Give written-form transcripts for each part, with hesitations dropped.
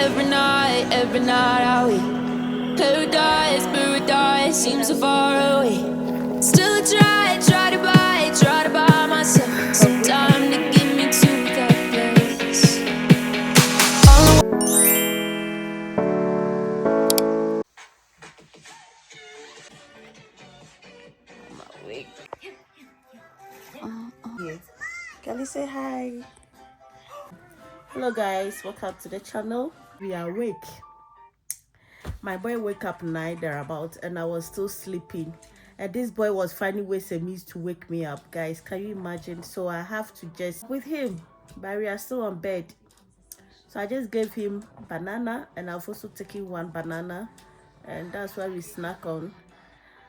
every night I wait. Paradise seems so far away. Still I try to buy myself some time to get me to that place. Yeah. Kelly, say hi. Hello guys, welcome to the channel. We are awake. My boy woke up 9 thereabout and I was still sleeping, and this boy was finding ways and means to wake me up. Guys, can you imagine? So I have to just with him, but we are still on bed. So I just gave him banana, and I've also taken one banana, and that's why we snack on.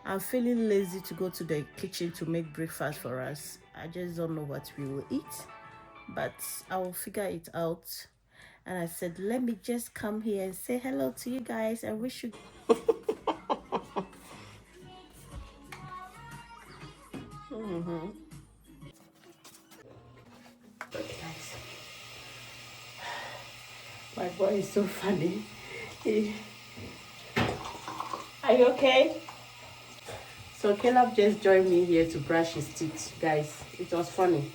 I'm feeling lazy to go to the kitchen to make breakfast for us. I just don't know what we will eat, but I will figure it out. And I said, let me just come here and say hello to you guys. I wish you. My boy is so funny. Are you okay? So Caleb just joined me here to brush his teeth, guys. It was funny.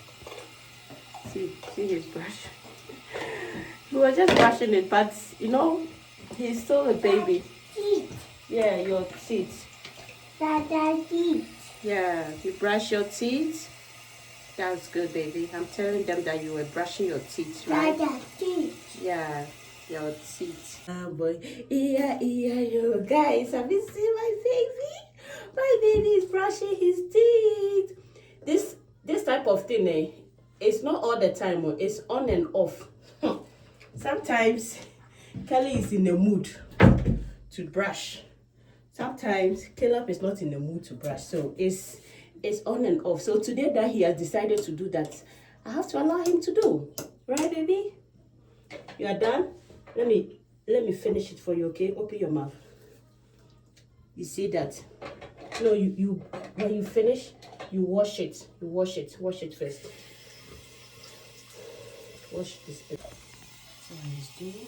See his brush. We were just brushing it, but you know, he's still a baby. Yeah, your teeth. Yeah, you brush your teeth. That's good, baby. I'm telling them that you were brushing your teeth, right? Yeah, your teeth. Oh boy. Yeah, you guys, have you seen my baby? My baby is brushing his teeth. This type of thing, it's not all the time. It's on and off. Sometimes Kelly is in the mood to brush. Sometimes Caleb is not in the mood to brush. So it's on and off. So today that he has decided to do that, I have to allow him to do. Right, baby? You are done? Let me finish it for you, okay? Open your mouth. You see that? No, you when you finish, you wash it. Wash it first. Wash this. So he's doing.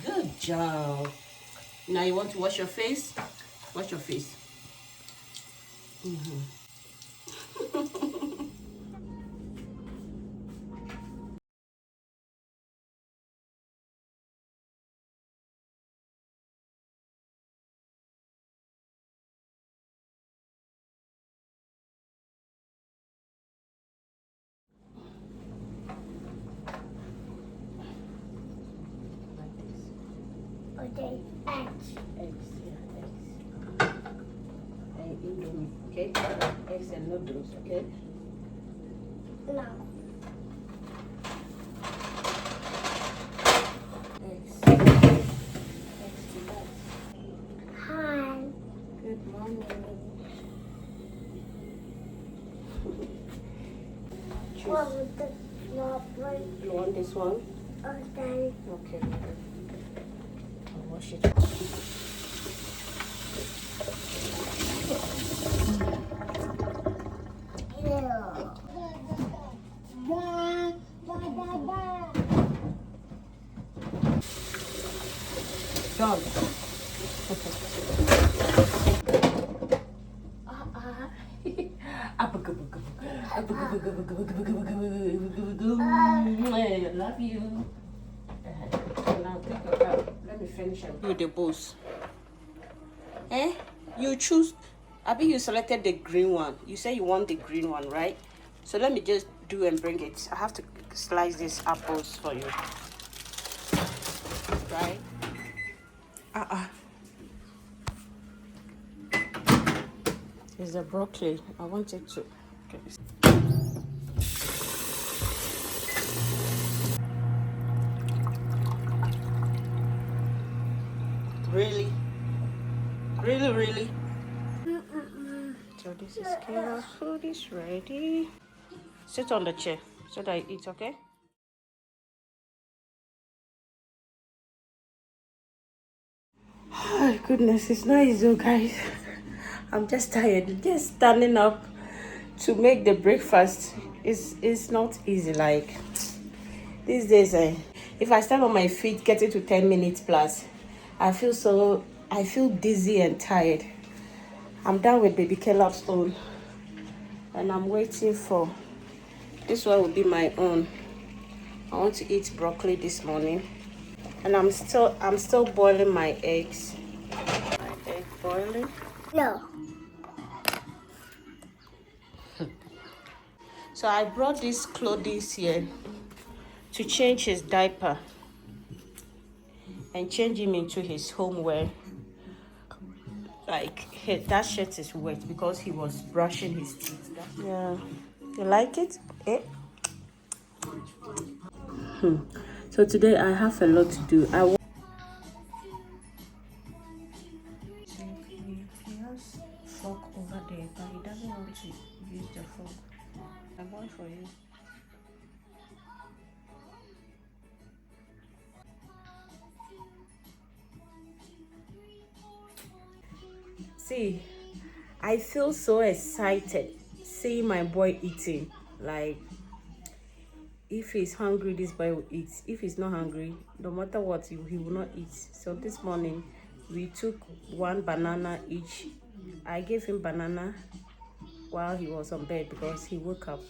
Good job. Now you want to wash your face? Wash your face. Okay, eggs. Eggs, yeah, eggs. And indomie, okay? Eggs and noodles, okay? No. Eggs. Eggs to that. Hi. Good morning. What was the lovely? You want this one? Okay. Okay. I'll wash it. Done. I love you. Now take your cup. Let me finish and do the bowls. You choose. Abi, you selected the green one. You say you want the green one, right? So let me just do and bring it. I have to slice these apples for you. Right? It's the broccoli. I want it to. Okay. Really? Really? So this is Kayla's food is ready. Sit on the chair so that I eat, okay? Oh goodness, it's not easy, guys. I'm just tired. Just standing up to make the breakfast is not easy. Like these days, If I stand on my feet, getting to 10 minutes plus, I feel dizzy and tired. I'm done with baby Caleb's own, and I'm waiting for this one will be my own. I want to eat broccoli this morning, and I'm still boiling my eggs. My egg boiling. No. So I brought this clothes here to change his diaper and change him into his homeware. Like that shirt is wet because he was brushing his teeth. Yeah, you like it? Eh? So today I have a lot to do. He has fork over there, but he doesn't want to use the fork. I'm going for you. See, I feel so excited seeing my boy eating. Like, if he's hungry, this boy will eat. If he's not hungry, no matter what, he will not eat. So this morning, we took one banana each. I gave him banana while he was on bed because he woke up.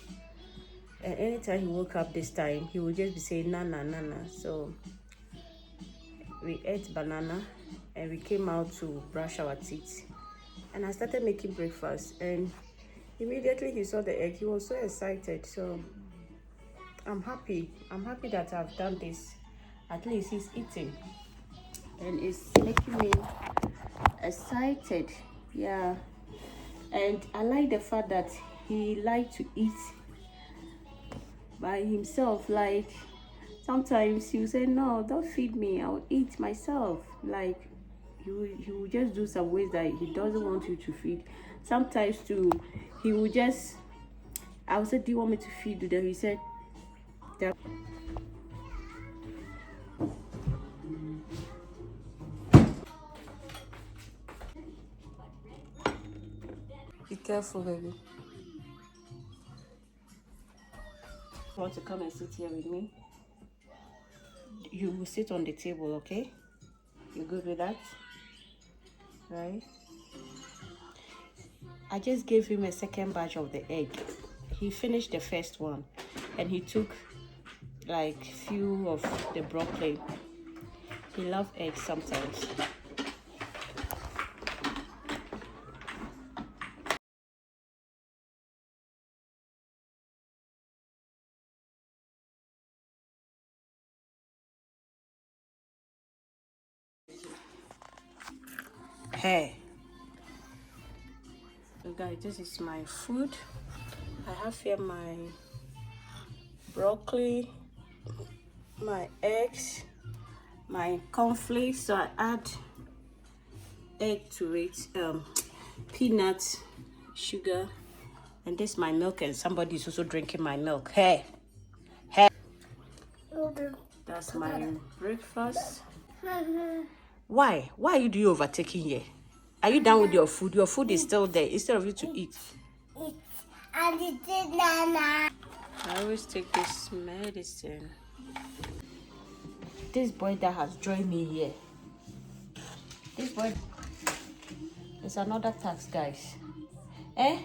And anytime he woke up this time, he would just be saying, na, na, na, na. So we ate banana and we came out to brush our teeth. And I started making breakfast, and immediately he saw the egg. He was so excited. So I'm happy that I've done this. At least he's eating, and it's making me excited. Yeah, and I like the fact that he liked to eat by himself. Like, sometimes he will say, no, don't feed me, I'll eat myself. Like, he will just do some ways that he doesn't want you to feed. Sometimes too, he will just, I will say, do you want me to feed you? Then he said, that. Be careful, baby. Want to come and sit here with me? You will sit on the table, okay? You good with that? Right? I just gave him a second batch of the egg. He finished the first one, and he took like few of the broccoli. He loves eggs sometimes. Hey. So guys, this is my food. I have here my broccoli, my eggs, my cornflakes. So I add egg to it, peanuts, sugar, and this is my milk, and somebody is also drinking my milk. Hey. That's my breakfast. Why you do you overtaking here? Are you done with your food? Your food is still there instead of you to eat. I always take this medicine. This boy that has joined me here. This boy is another tax, guys. Eh?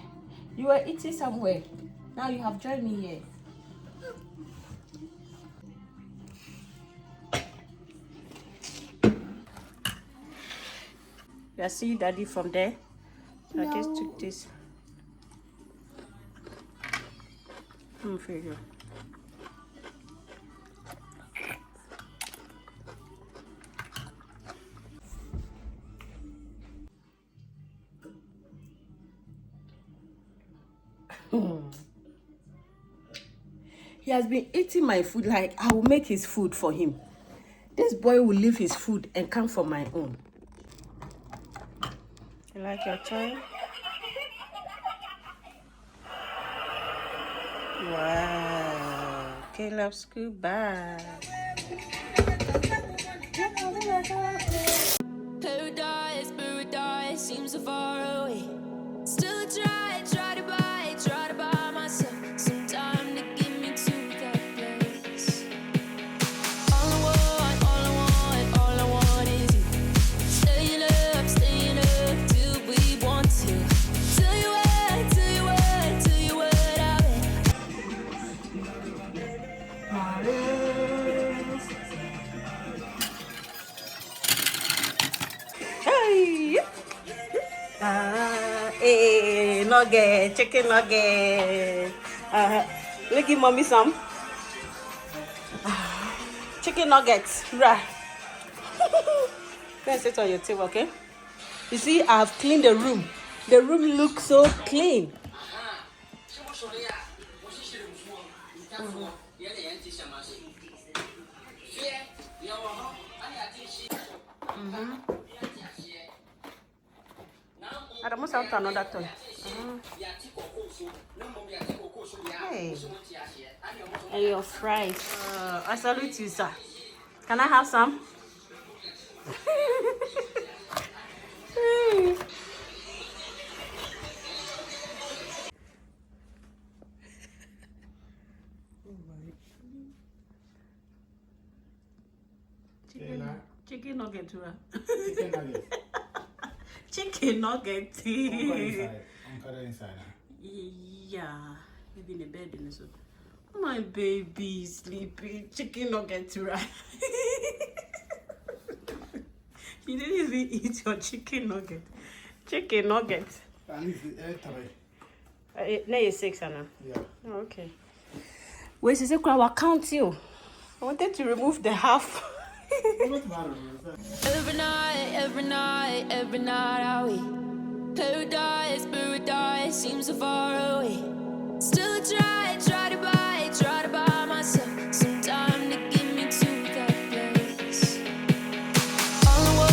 You were eating somewhere. Now you have joined me here. You see daddy from there? No. I just took this. For you. He has been eating my food like I will make his food for him. This boy will leave his food and come for my own. You like your toy? Wow. Caleb's goodbye. Paradise seems so far away. Still I try to buy myself some time to get me to that place. All I nugget, chicken nugget. Let me give mommy some. Chicken nuggets, right? Go and sit on your table, okay? You see, I've cleaned the room. The room looks so clean. I almost have another toy. Hey. And your fries. I salute you, sir. Can I have some? Chicken nugget. Chicken nugget. Chicken nugget. Inside. Yeah, maybe in the bed in the soup. My baby is sleeping. Chicken nugget, right? You didn't even eat your chicken nugget. Chicken nugget. Now you're 6, Anna. Yeah. Oh, okay. Wait, is it I will count you. I wanted to remove the half. Every night are we paradise seems so far away. Still try to buy myself some time to get me to that place. All I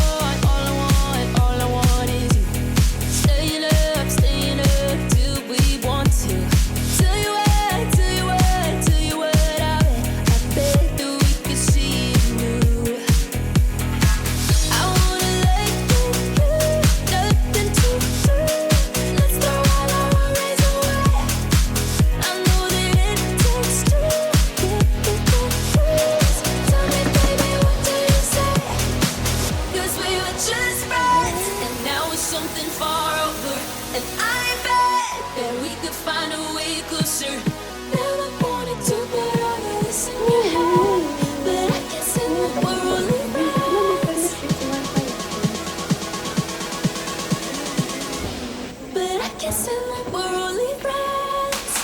want is you. Staying up till we want to. Tell you what I bet that we could see it new. I wanna let you do nothing to do. Let's throw all our worries away. I know that it takes two to get the confused. Tell me, baby, what do you say? 'Cause we were just friends, and now it's something far over. And I bet that we could find a way closer. Never wanted to put all of this in your head, but I guess in the world it rains. But I guess in the world it rains.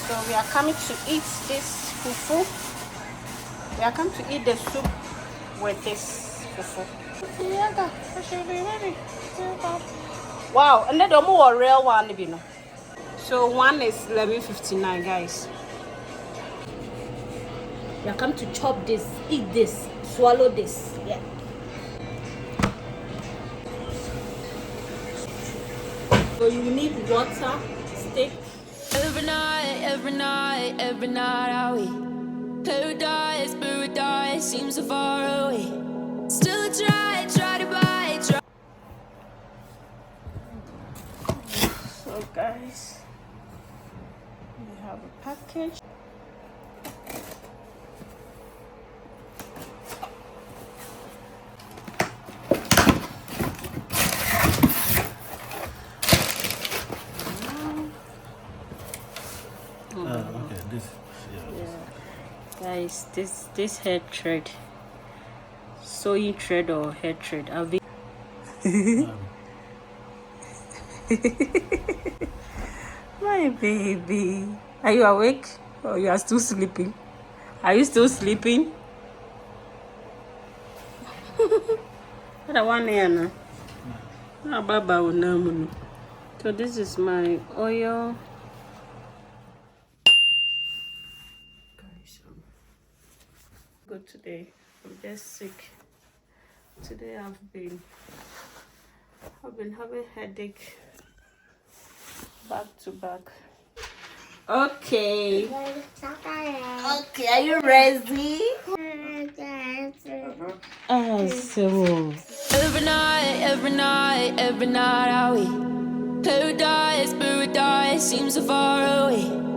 So we are coming to eat this fufu. We are coming to eat the soup with this fufu. Wow, and then the more real one, you know. So one is 11.59, guys. We are come to chop this, eat this, swallow this. Yeah. So you need water, steak. Every night are we paradise seems so far away. Still try to buy. So guys, we have a package. Okay, this. Yeah. Guys, this hair thread, sewing thread or hair thread, I've been my baby, are you awake or you are still sleeping? Are you still sleeping? What a one here now. So this is my oil. Guys, I'm good today. I'm just sick. Today I've been having headache back to back. Okay. Okay, are you ready? So Every night are we paradise seems so far away.